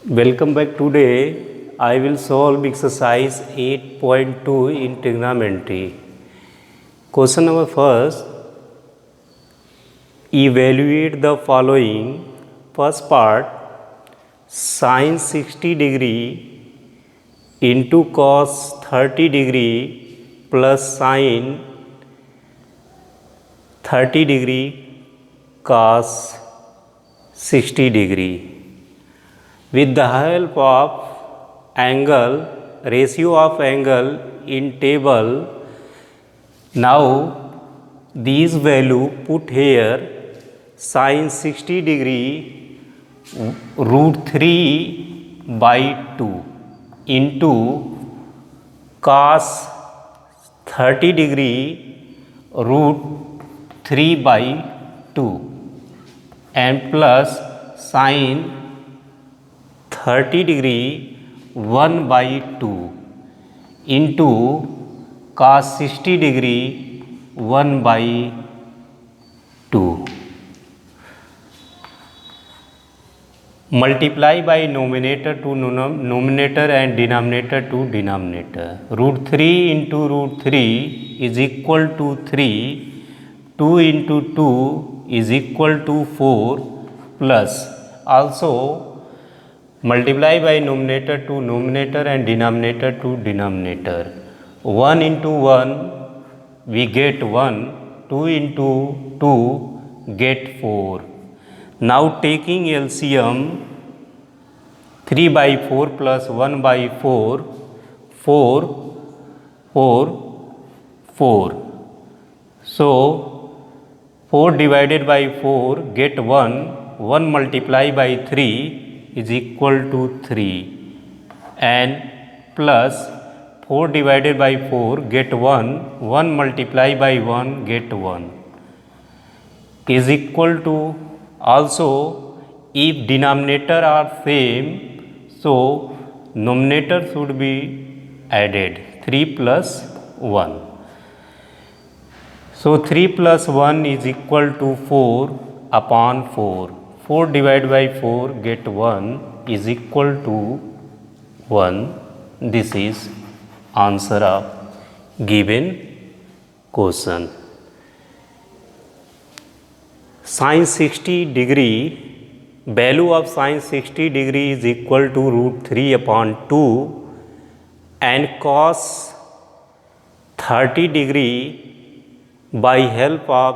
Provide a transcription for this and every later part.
Welcome back. Today I will solve exercise 8.2 in trigonometry. Question number first, evaluate the following. First part, sin 60 degree into cos 30 degree plus sin 30 degree cos 60 degree. With the help of angle, ratio of angle in table, now these value put here. Sin 60 degree root 3 by 2 into cos 30 degree root 3 by 2 and plus sin 30 degree 1 by 2 into cos 60 degree 1 by 2. Multiply by numerator to numerator and denominator to denominator. Root 3 into root 3 is equal to 3. 2 into 2 is equal to 4 plus also multiply by numerator to numerator and denominator to denominator. 1 into 1 we get 1, 2 into 2 get 4. Now taking LCM, 3 by 4 plus 1 by 4, 4, 4, 4. So 4 divided by 4 get 1, 1 multiplied by 3 is equal to 3 and plus 4 divided by 4 get 1, 1 multiplied by 1 get 1 is equal to, also if denominator are same, so numerator should be added, 3 plus 1. So 3 plus 1 is equal to 4 upon 4. 4 divided by 4 get 1 is equal to 1. This is answer of given question. Sin 60 degree, value of sin 60 degree is equal to root 3 upon 2 and cos 30 degree by help of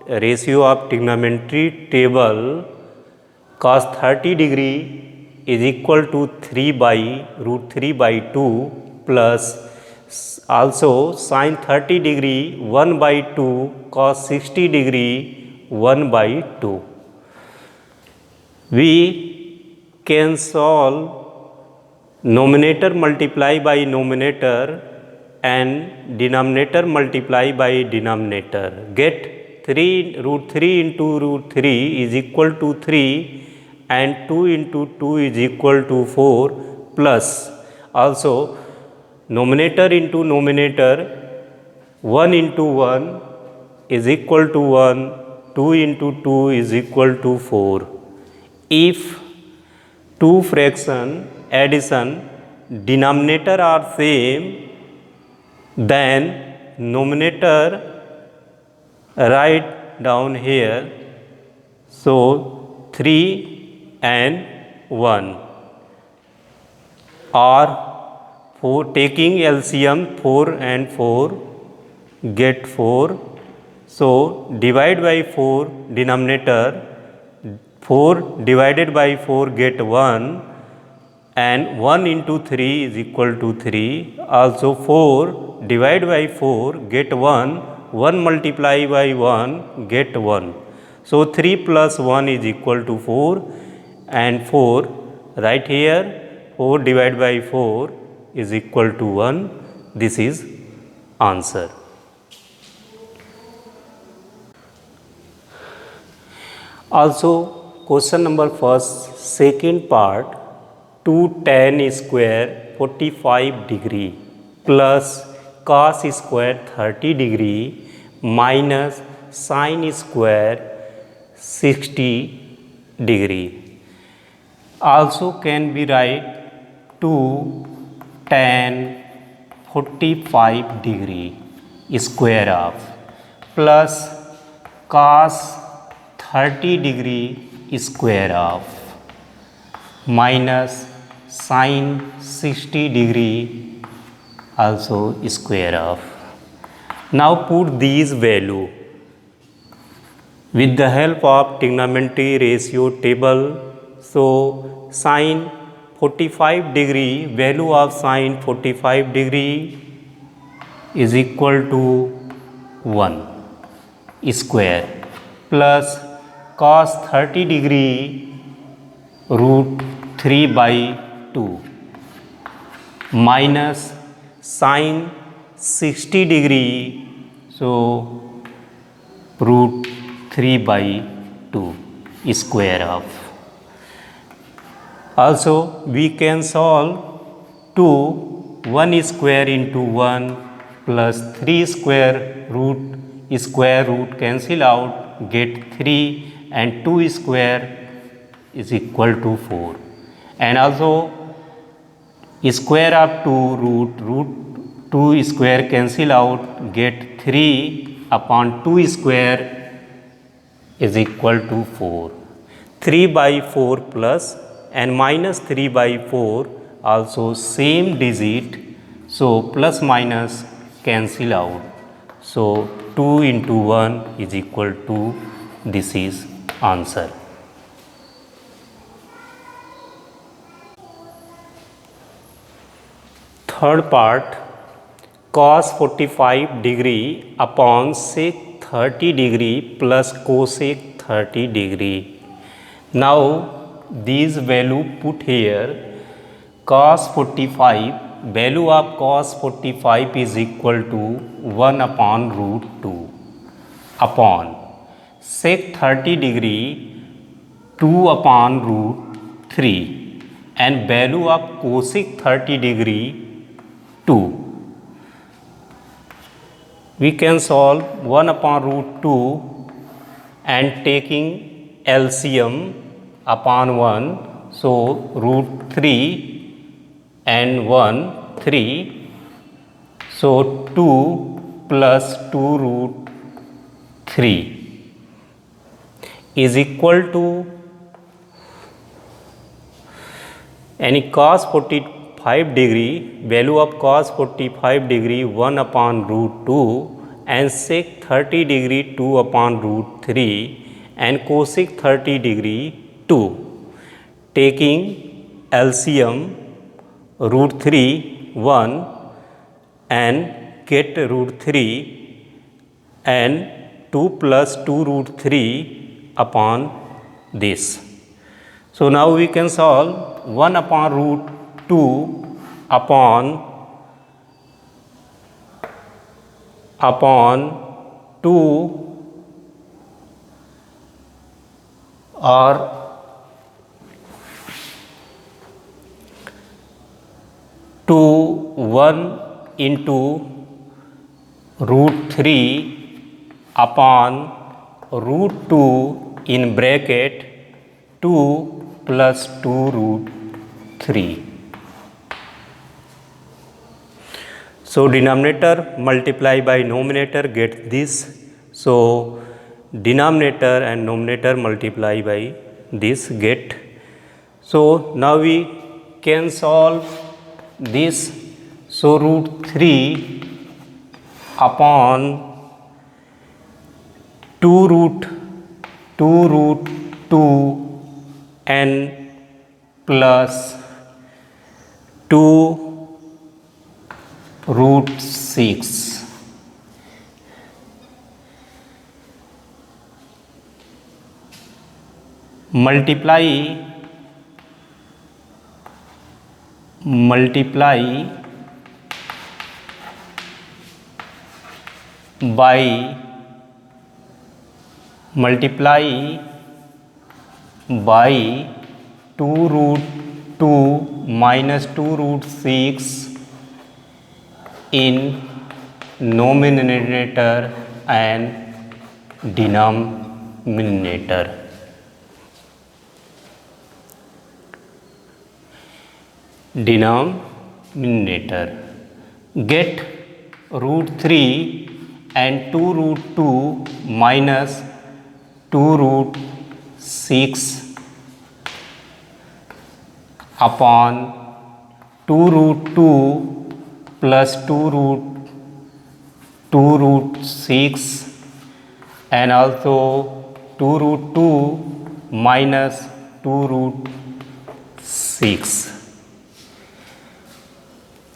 ratio of trigonometry table, cos 30 degree is equal to 3 by root 3 by 2 plus also sin 30 degree 1 by 2 cos 60 degree 1 by 2. We can solve numerator multiply by numerator and denominator multiply by denominator. Get 3 root 3 into root 3 is equal to 3 and 2 into 2 is equal to 4 plus also numerator into numerator, 1 into 1 is equal to 1, 2 into 2 is equal to 4. If two fraction addition denominator are same, then numerator write down here, so 3 and 1 or 4, taking LCM 4 and 4 get 4. So divide by 4 denominator, 4 divided by 4 get 1 and 1 into 3 is equal to 3. Also 4 divided by 4 get 1, 1 multiply by 1 get 1. So 3 plus 1 is equal to 4 and 4 right here, 4 divided by 4 is equal to 1. This is answer. Also question number first, second part, 2 tan square 45 degree plus cos square 30 degree minus sin square 60 degree. also can be write 2 tan 45 degree square of plus cos 30 degree square of minus sin 60 degree also square of. Now put these value with the help of trigonometry ratio table. So sin 45 degree, value of sin 45 degree is equal to 1 square plus cos 30 degree root 3 by 2 minus sin 60 degree, so root 3 by 2 square of. Also we can solve 2 1 square into 1 plus 3 square root cancel out, get 3 and 2 square is equal to 4, and also square of 2 root 2 square cancel out, get 3 upon 2 square is equal to 4. 3 by 4 plus and minus 3 by 4 also same digit, so plus minus cancel out, so 2 into 1 is equal to, this is answer. Third part, cos 45 degree upon sec 30 degree plus cosec 30 degree. Now these value put here. Cos 45, value of cos 45 is equal to 1 upon root 2 upon sec 30 degree 2 upon root 3, and value of cosec 30 degree 2. We can solve 1 upon root 2 and taking LCM upon 1, so root 3 and 1 3, so 2 plus 2 root 3 is equal to, any cos 45 degree, value of cos 45 degree 1 upon root 2 and sec 30 degree 2 upon root 3 and cosec 30 degree 2. Taking LCM root 3 1 and get root 3 and 2 plus 2 root 3 upon this. So now we can solve 1 upon root 2 upon 2 or 2 1 into root 3 upon root 2 in bracket 2 plus 2 root 3. So denominator multiply by numerator, get this. So denominator and numerator multiply by this, get. So now we can solve this. So root 3 upon 2 root 2 n plus 2 root 6 multiply by 2 root 2 minus 2 root 6 in numerator and denominator. denominator. Get root 3 and 2 root 2 minus 2 root 6 upon 2 root 2 plus 2 root 6 and also 2 root 2 minus 2 root 6.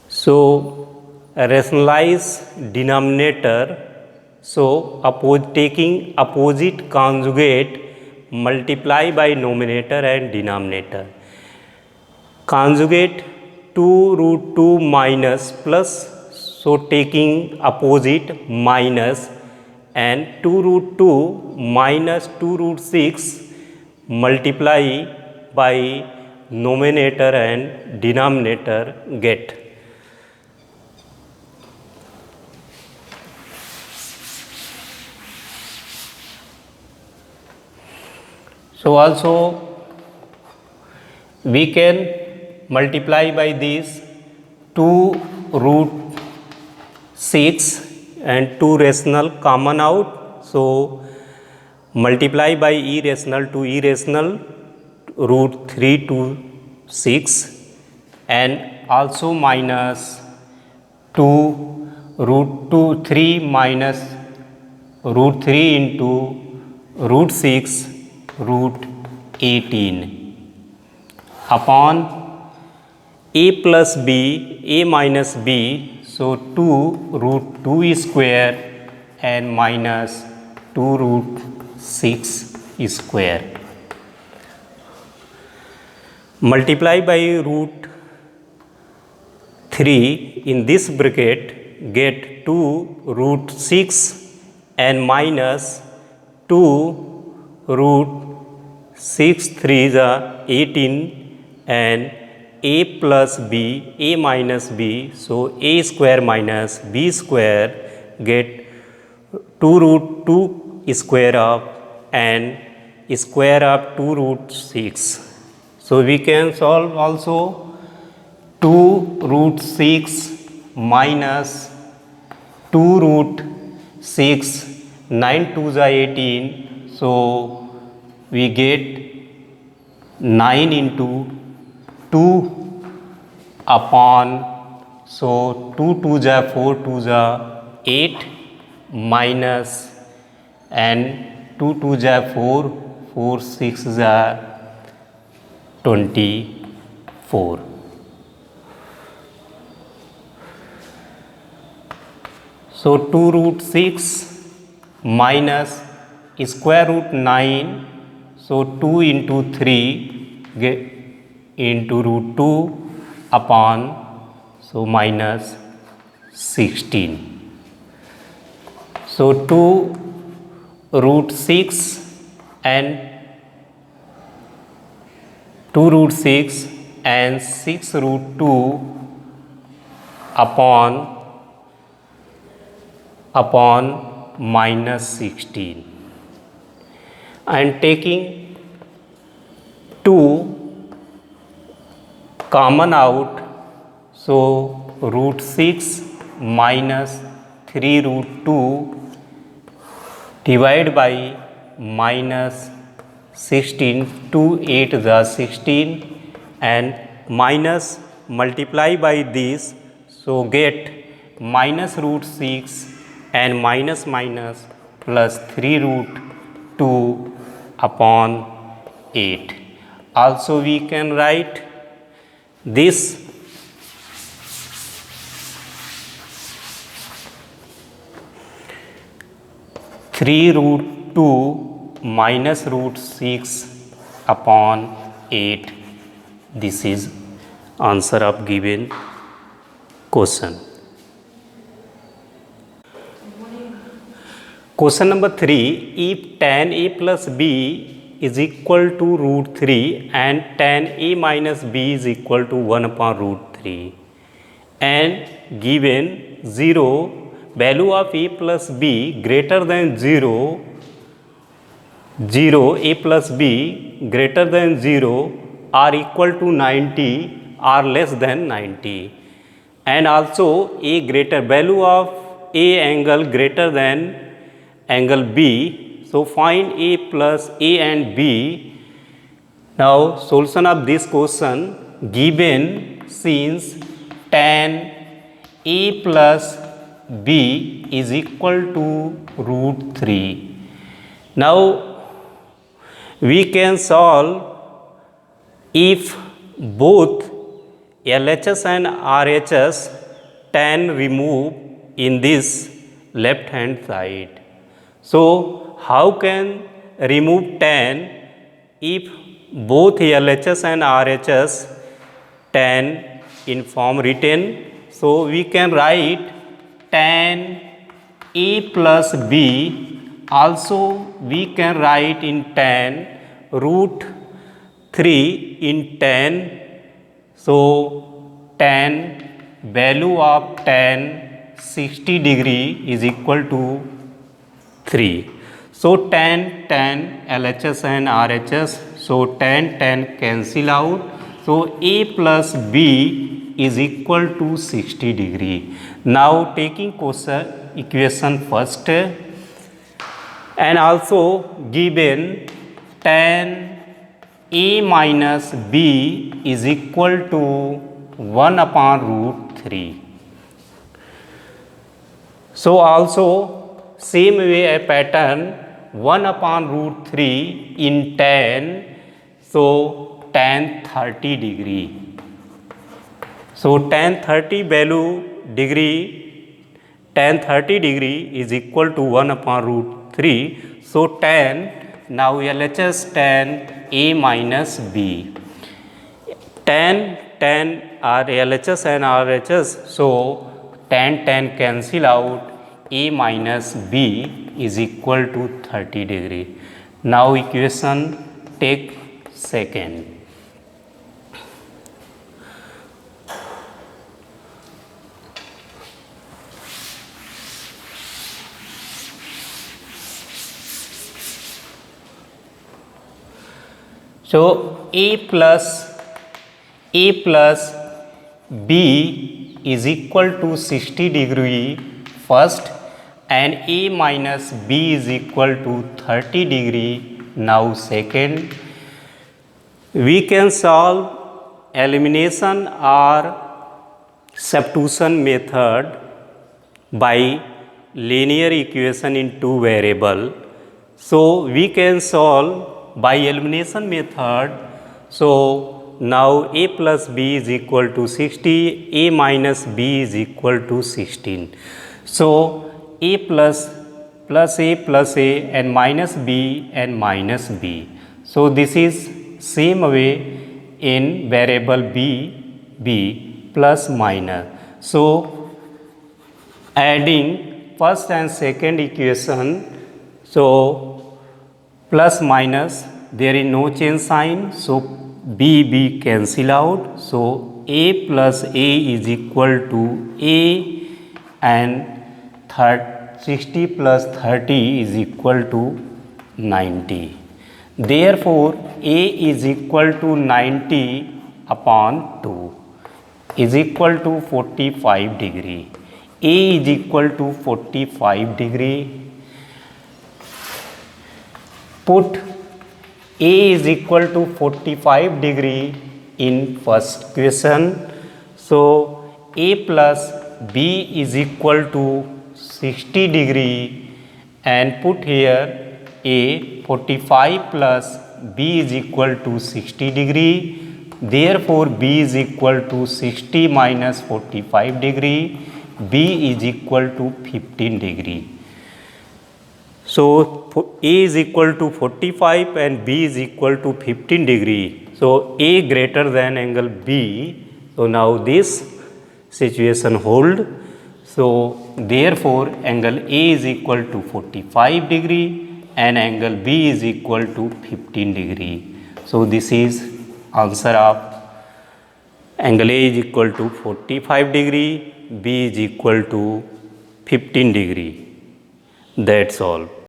So rationalize denominator. So taking opposite conjugate, multiply by numerator and denominator. Conjugate 2 root 2 minus plus, so taking opposite minus, and 2 root 2 minus 2 root 6 multiply by numerator and denominator, get. So also we can multiply by this 2 root 6 and 2 rational common out. So multiply by irrational to irrational root 3 to 6 and also minus 2 root 2 3 minus root 3 into root 6 root 18 upon a plus b, a minus b, so 2 root 2 square and minus 2 root 6 square. Multiply by root 3 in this bracket, get 2 root 6 and minus 2 root 6 3 is 18 and a plus b, a minus b, so a square minus b square, get 2 root 2 square of and square of 2 root 6. So we can solve also 2 root 6 minus 2 root 6, 9 2 is 18, so we get 9 into 2 upon, so 2 2 is 4 2 is 8 minus and 2 2 is 4 4 6 is 24. So 2 root 6 minus square root 9, so 2 into 3 get into root 2 upon, so minus 16. So 2 root 6 and 2 root 6 and 6 root 2 upon minus 16, and taking 2 common out, so root 6 minus 3 root 2 divided by minus 16, 2 8 is 16 and minus multiply by this, so get minus root 6 and minus minus plus 3 root 2 upon 8. Also we can write this three root 2 minus root 6 upon 8. This is answer of given question. Question number 3, if tan a plus b is equal to root 3 and tan a minus b is equal to 1 upon root 3 and given 0, value of a plus b greater than 0, a plus b greater than 0 are equal to 90 are less than 90. And also a greater value of A angle greater than angle B. So find A plus A and B. Now solution of this question given since tan A plus B is equal to root 3. Now we can solve if both LHS and RHS tan remove in this left hand side. So how can remove tan if both LHS and RHS tan in form written? So we can write tan A plus B, also we can write in tan root 3 in tan. So tan value of tan 60 degree is equal to 3. So tan LHS and RHS, so tan cancel out. So A plus B is equal to 60 degree. Now taking equation first, and also given tan A minus B is equal to 1 upon root 3. So also same way a pattern 1 upon root 3 in tan, so tan 30 degree. So tan 30 value degree, tan 30 degree is equal to 1 upon root 3. So tan, now LHS tan A minus B. Tan are LHS and RHS, so tan cancel out. A minus B is equal to 30 degree. Now equation take second. So A plus B is equal to 60 degree first, and A minus B is equal to 30 degree now second. We can solve elimination or substitution method by linear equation in two variable. So we can solve by elimination method. So now A plus B is equal to 60, A minus B is equal to 16. So A plus A and minus B and minus B. So this is same way in variable B plus minus. So adding first and second equation, so plus minus, there is no change sign, so B cancel out. So A plus A is equal to A, and 60 plus 30 is equal to 90. Therefore A is equal to 90 upon 2 is equal to 45 degree. A is equal to 45 degree. Put A is equal to 45 degree in first question. So A plus B is equal to 60 degree, and put here A 45 plus B is equal to 60 degree. Therefore B is equal to 60 minus 45 degree. B is equal to 15 degree. So A is equal to 45 and B is equal to 15 degree. So A greater than angle B. So now this situation hold. So therefore angle A is equal to 45 degree and angle B is equal to 15 degree. So this is answer of angle A is equal to 45 degree, B is equal to 15 degree. That's all.